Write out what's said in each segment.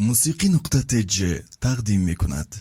موسیقی نقطه ج تقدیم می کند.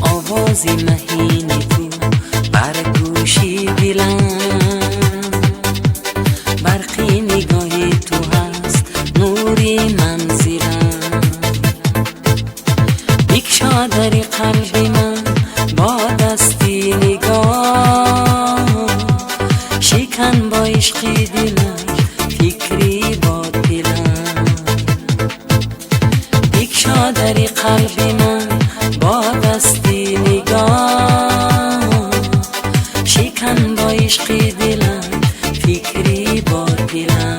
آوازی مهینی تو بر گوشی دلم، برقی نگاهی تو هست نوری منزلم، بکشا در قلب من با دستی نگاه، شکن با عشقی دلم فکری با دلم، بکشا در قلب من با دستی نگاه، شکن با عشقی دلم فکری با دلم.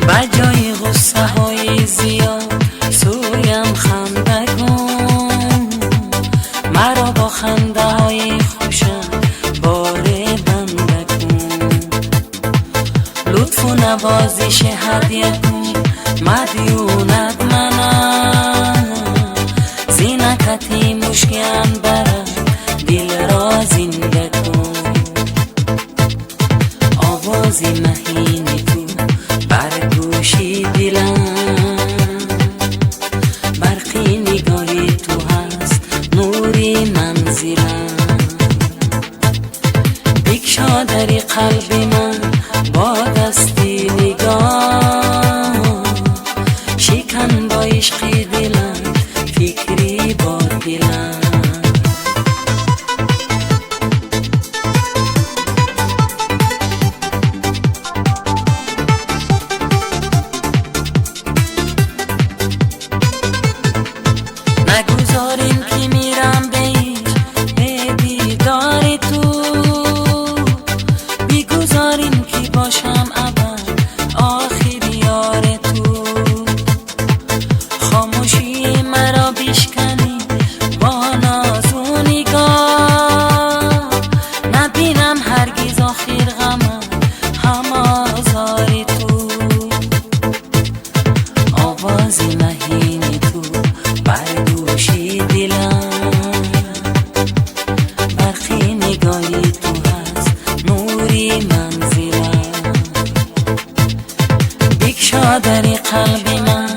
بجای غصه های زیاد سویم خنده کن، مرا با خنده های خوشم باره بنده کن، لطف و نوازش هدیه کن مدیونت منم، زینکتی مشکن برم دل را زنده کن. آوازی مهینی تو بر گوشی دلم، برقی نگاهی تو هست نوری منزلم، بکشا در قلب من با دستی نگاه، شکن با عشقی دلم فکری با دلم. نگذاریم که میرم به دیدار تو، بگذاریم که باشم ابد آخر یار تو، خاموشی مرا بشکنی با ناز و نگاه، نبینم هرگز آخر غمم هم آزار تو. آوازی مهینی تو بر گوشی دلم، برقی نگاهی تو هست نوری منزلم، بکشا در قلب من